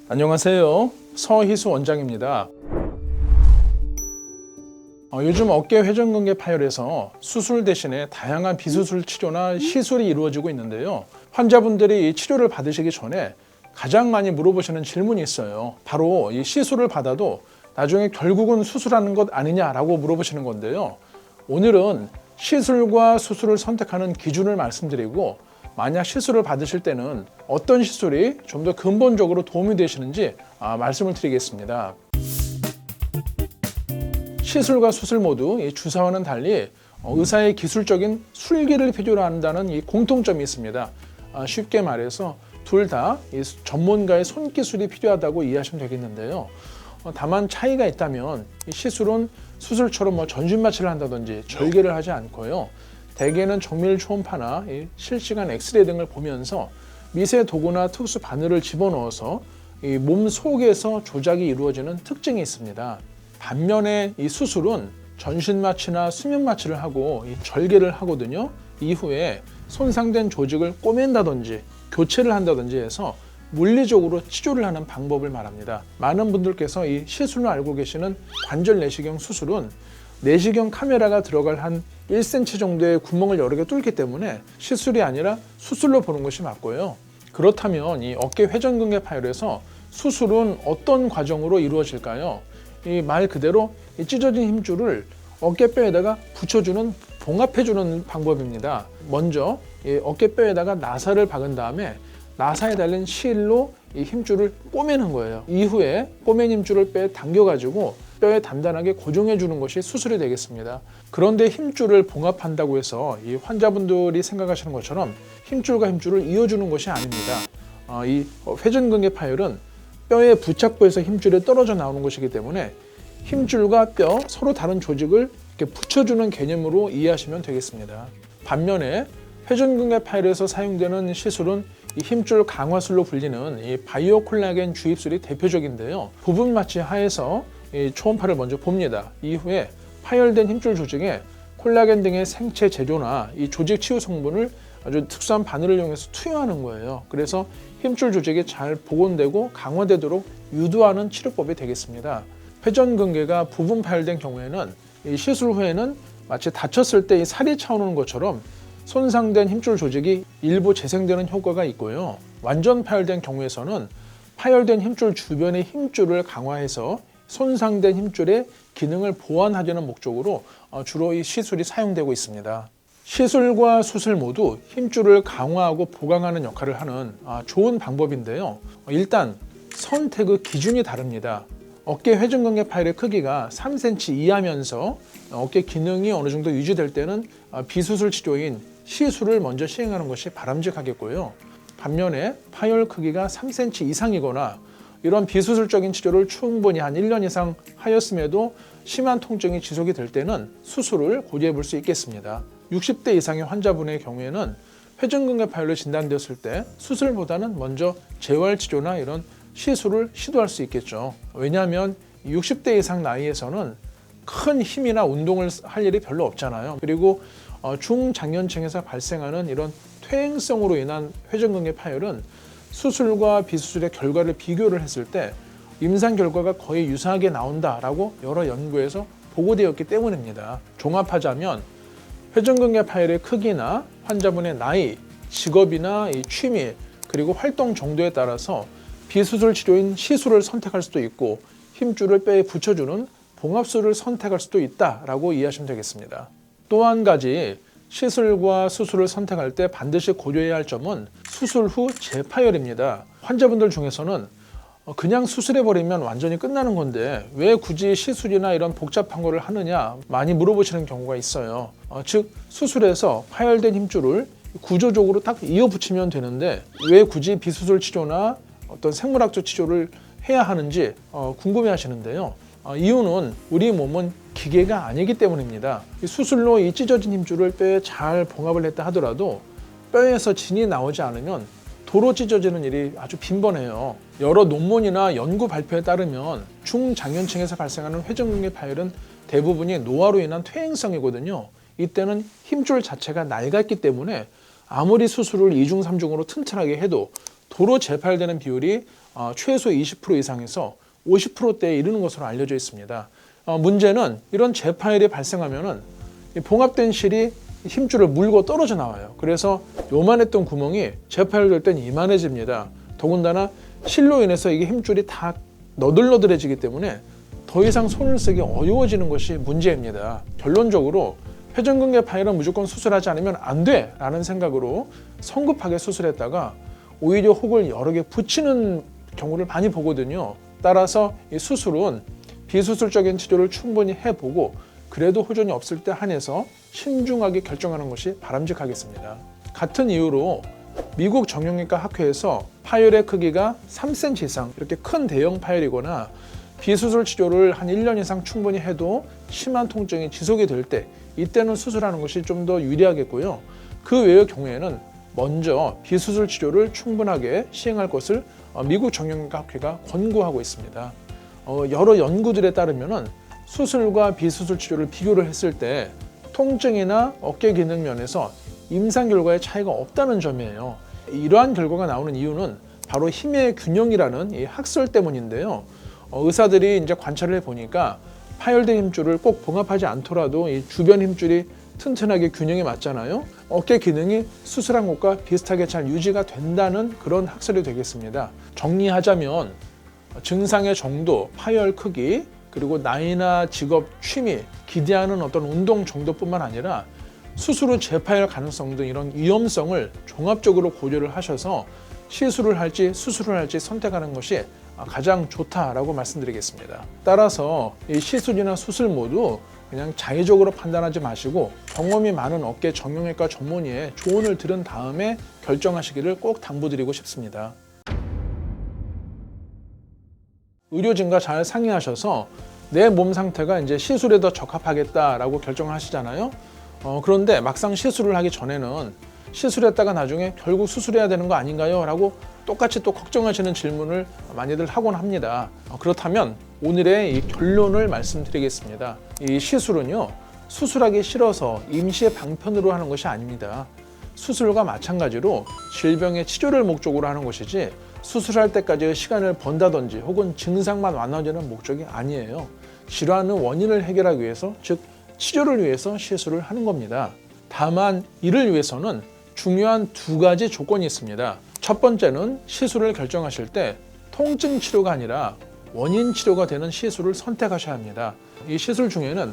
안녕하세요. 서희수 원장입니다. 요즘 어깨 회전근개 파열에서 수술 대신에 다양한 비수술 치료나 시술이 이루어지고 있는데요. 환자분들이 이 치료를 받으시기 전에 가장 많이 물어보시는 질문이 있어요. 바로 이 시술을 받아도 나중에 결국은 수술하는 것 아니냐라고 물어보시는 건데요. 오늘은 시술과 수술을 선택하는 기준을 말씀드리고, 만약 시술을 받으실 때는 어떤 시술이 좀 더 근본적으로 도움이 되시는지 말씀을 드리겠습니다. 시술과 수술 모두 이 주사와는 달리 의사의 기술적인 술기를 필요로 한다는 이 공통점이 있습니다. 쉽게 말해서 둘 다 전문가의 손기술이 필요하다고 이해하시면 되겠는데요. 다만 차이가 있다면 이 시술은 수술처럼 전신 마취를 한다든지 절개를 하지 않고요. 대개는 정밀 초음파나 실시간 엑스레이 등을 보면서 미세 도구나 특수 바늘을 집어넣어서 이 몸 속에서 조작이 이루어지는 특징이 있습니다. 반면에 이 수술은 전신 마취나 수면 마취를 하고 절개를 하거든요. 이후에 손상된 조직을 꼬맨다든지 교체를 한다든지 해서 물리적으로 치료를 하는 방법을 말합니다. 많은 분들께서 이 시술로 알고 계시는 관절 내시경 수술은 내시경 카메라가 들어갈 한 1cm 정도의 구멍을 여러 개 뚫기 때문에 시술이 아니라 수술로 보는 것이 맞고요. 그렇다면 이 어깨 회전근개 파열에서 수술은 어떤 과정으로 이루어질까요? 이 말 그대로 이 찢어진 힘줄을 어깨뼈에다가 붙여주는, 봉합해주는 방법입니다. 먼저 이 어깨뼈에다가 나사를 박은 다음에 나사에 달린 실로 이 힘줄을 꼬매는 거예요. 이후에 꼬맨 힘줄을 뼈에 당겨가지고 뼈에 단단하게 고정해 주는 것이 수술이 되겠습니다. 그런데 힘줄을 봉합한다고 해서 이 환자분들이 생각하시는 것처럼 힘줄과 힘줄을 이어주는 것이 아닙니다. 이 회전근개 파열은 뼈의 부착부에서 힘줄이 떨어져 나오는 것이기 때문에 힘줄과 뼈, 서로 다른 조직을 이렇게 붙여주는 개념으로 이해하시면 되겠습니다. 반면에 회전근개 파열에서 사용되는 시술은 이 힘줄 강화술로 불리는 이 바이오 콜라겐 주입술이 대표적인데요. 부분 마취 하에서 이 초음파를 먼저 봅니다. 이후에 파열된 힘줄 조직에 콜라겐 등의 생체 제조나 이 조직 치유 성분을 아주 특수한 바늘을 이용해서 투여하는 거예요. 그래서 힘줄 조직이 잘 복원되고 강화되도록 유도하는 치료법이 되겠습니다. 회전근개가 부분 파열된 경우에는 이 시술 후에는 마치 다쳤을 때 이 살이 차오르는 것처럼 손상된 힘줄 조직이 일부 재생되는 효과가 있고요. 완전 파열된 경우에서는 파열된 힘줄 주변의 힘줄을 강화해서 손상된 힘줄의 기능을 보완하려는 목적으로 주로 이 시술이 사용되고 있습니다. 시술과 수술 모두 힘줄을 강화하고 보강하는 역할을 하는 좋은 방법인데요. 일단 선택의 기준이 다릅니다. 어깨 회전근개 파열의 크기가 3cm 이하면서 어깨 기능이 어느 정도 유지될 때는 비수술 치료인 시술을 먼저 시행하는 것이 바람직하겠고요. 반면에 파열 크기가 3cm 이상이거나 이런 비수술적인 치료를 충분히 한 1년 이상 하였음에도 심한 통증이 지속이 될 때는 수술을 고려해 볼 수 있겠습니다. 60대 이상의 환자분의 경우에는 회전근개 파열로 진단되었을 때 수술보다는 먼저 재활치료나 이런 시술을 시도할 수 있겠죠. 왜냐하면 60대 이상 나이에서는 큰 힘이나 운동을 할 일이 별로 없잖아요. 그리고 중장년층에서 발생하는 이런 퇴행성으로 인한 회전근개 파열은 수술과 비수술의 결과를 비교를 했을 때 임상 결과가 거의 유사하게 나온다라고 여러 연구에서 보고되었기 때문입니다. 종합하자면 회전근개 파열의 크기나 환자분의 나이, 직업이나 이 취미, 그리고 활동 정도에 따라서 비수술 치료인 시술을 선택할 수도 있고 힘줄을 뼈에 붙여주는 봉합술을 선택할 수도 있다라고 이해하시면 되겠습니다. 또 한 가지 시술과 수술을 선택할 때 반드시 고려해야 할 점은 수술 후 재파열입니다. 환자분들 중에서는 그냥 수술해버리면 완전히 끝나는 건데 왜 굳이 시술이나 이런 복잡한 거를 하느냐 많이 물어보시는 경우가 있어요. 즉 수술해서 파열된 힘줄을 구조적으로 딱 이어붙이면 되는데 왜 굳이 비수술 치료나 어떤 생물학적 치료를 해야 하는지 궁금해 하시는데요. 이유는 우리 몸은 기계가 아니기 때문입니다. 수술로 이 찢어진 힘줄을 뼈에 잘 봉합을 했다 하더라도 뼈에서 진이 나오지 않으면 도로 찢어지는 일이 아주 빈번해요. 여러 논문이나 연구 발표에 따르면 중장년층에서 발생하는 회전근개 파열은 대부분이 노화로 인한 퇴행성이거든요. 이때는 힘줄 자체가 낡았기 때문에 아무리 수술을 2중, 3중으로 튼튼하게 해도 도로 재파열되는 비율이 최소 20% 이상에서 50%대에 이르는 것으로 알려져 있습니다. 문제는 이런 재파열이 발생하면은 봉합된 실이 힘줄을 물고 떨어져 나와요. 그래서 요만했던 구멍이 재파열될 땐 이만해집니다. 더군다나 실로 인해서 이게 힘줄이 다 너들너들해지기 때문에 더 이상 손을 쓰기 어려워지는 것이 문제입니다. 결론적으로 회전근개 파열은 무조건 수술하지 않으면 안 돼! 라는 생각으로 성급하게 수술했다가 오히려 혹을 여러 개 붙이는 경우를 많이 보거든요. 따라서 이 수술은 비수술적인 치료를 충분히 해보고 그래도 호전이 없을 때 한해서 신중하게 결정하는 것이 바람직하겠습니다. 같은 이유로 미국 정형외과 학회에서 파열의 크기가 3cm 이상 이렇게 큰 대형 파열이거나 비수술 치료를 한 1년 이상 충분히 해도 심한 통증이 지속이 될 때 이때는 수술하는 것이 좀 더 유리하겠고요. 그 외의 경우에는 먼저 비수술 치료를 충분하게 시행할 것을 미국 정형외과 학회가 권고하고 있습니다. 여러 연구들에 따르면 수술과 비수술 치료를 비교를 했을 때 통증이나 어깨 기능 면에서 임상 결과에 차이가 없다는 점이에요. 이러한 결과가 나오는 이유는 바로 힘의 균형이라는 이 학설 때문인데요. 의사들이 이제 관찰을 해보니까 파열된 힘줄을 꼭 봉합하지 않더라도 이 주변 힘줄이 튼튼하게 균형이 맞잖아요. 어깨 기능이 수술한 것과 비슷하게 잘 유지가 된다는 그런 학설이 되겠습니다. 정리하자면 증상의 정도, 파열 크기, 그리고 나이나 직업, 취미, 기대하는 어떤 운동 정도뿐만 아니라 수술 후 재파열 가능성 등 이런 위험성을 종합적으로 고려를 하셔서 시술을 할지 수술을 할지 선택하는 것이 가장 좋다라고 말씀드리겠습니다. 따라서 이 시술이나 수술 모두 그냥 자의적으로 판단하지 마시고 경험이 많은 어깨 정형외과 전문의의 조언을 들은 다음에 결정하시기를 꼭 당부드리고 싶습니다. 의료진과 잘 상의하셔서 내 몸 상태가 이제 시술에 더 적합하겠다라고 결정을 하시잖아요. 그런데 막상 시술을 하기 전에는 시술했다가 나중에 결국 수술해야 되는 거 아닌가요? 라고 똑같이 또 걱정하시는 질문을 많이들 하곤 합니다. 그렇다면 오늘의 이 결론을 말씀드리겠습니다. 이 시술은요, 수술하기 싫어서 임시의 방편으로 하는 것이 아닙니다. 수술과 마찬가지로 질병의 치료를 목적으로 하는 것이지 수술할 때까지의 시간을 번다든지 혹은 증상만 완화되는 목적이 아니에요. 질환의 원인을 해결하기 위해서, 즉 치료를 위해서 시술을 하는 겁니다. 다만 이를 위해서는 중요한 두 가지 조건이 있습니다. 첫 번째는 시술을 결정하실 때 통증 치료가 아니라 원인 치료가 되는 시술을 선택하셔야 합니다. 이 시술 중에는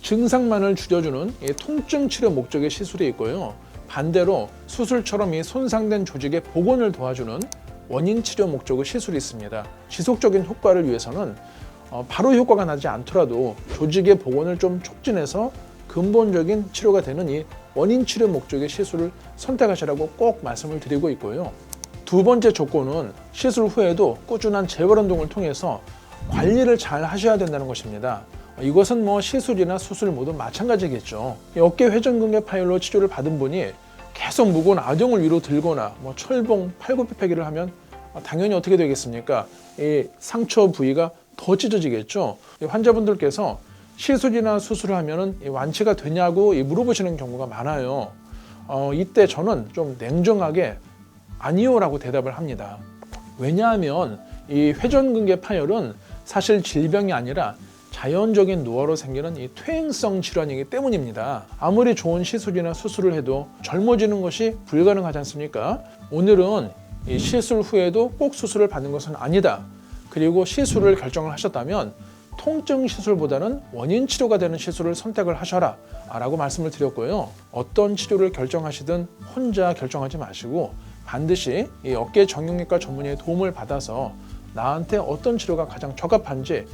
증상만을 줄여주는 이 통증 치료 목적의 시술이 있고요. 반대로 수술처럼 이 손상된 조직의 복원을 도와주는 원인 치료 목적의 시술이 있습니다. 지속적인 효과를 위해서는 바로 효과가 나지 않더라도 조직의 복원을 좀 촉진해서 근본적인 치료가 되는 이 원인 치료 목적의 시술을 선택하시라고 꼭 말씀을 드리고 있고요. 두 번째 조건은 시술 후에도 꾸준한 재활 운동을 통해서 관리를 잘 하셔야 된다는 것입니다. 이것은 시술이나 수술 모두 마찬가지겠죠. 어깨 회전근개 파열로 치료를 받은 분이 계속 무거운 아령을 위로 들거나 철봉, 팔굽혀펴기를 하면 당연히 어떻게 되겠습니까? 이 상처 부위가 더 찢어지겠죠. 환자분들께서 시술이나 수술을 하면 완치가 되냐고 물어보시는 경우가 많아요. 이때 저는 좀 냉정하게 아니요라고 대답을 합니다. 왜냐하면 이 회전근개 파열은 사실 질병이 아니라 자연적인 노화로 생기는 이 퇴행성 질환이기 때문입니다. 아무리 좋은 시술이나 수술을 해도 젊어지는 것이 불가능하지 않습니까? 오늘은 이 시술 후에도 꼭 수술을 받는 것은 아니다. 그리고 시술을 결정을 하셨다면 통증 시술보다는 원인 치료가 되는 시술을 선택을 하셔라 라고 말씀을 드렸고요. 어떤 치료를 결정하시든 혼자 결정하지 마시고 반드시 이 어깨 정형외과 전문의의 도움을 받아서 나한테 어떤 치료가 가장 적합한지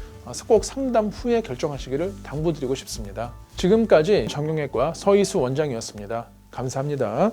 꼭 상담 후에 결정하시기를 당부드리고 싶습니다. 지금까지 정형외과 서희수 원장이었습니다. 감사합니다.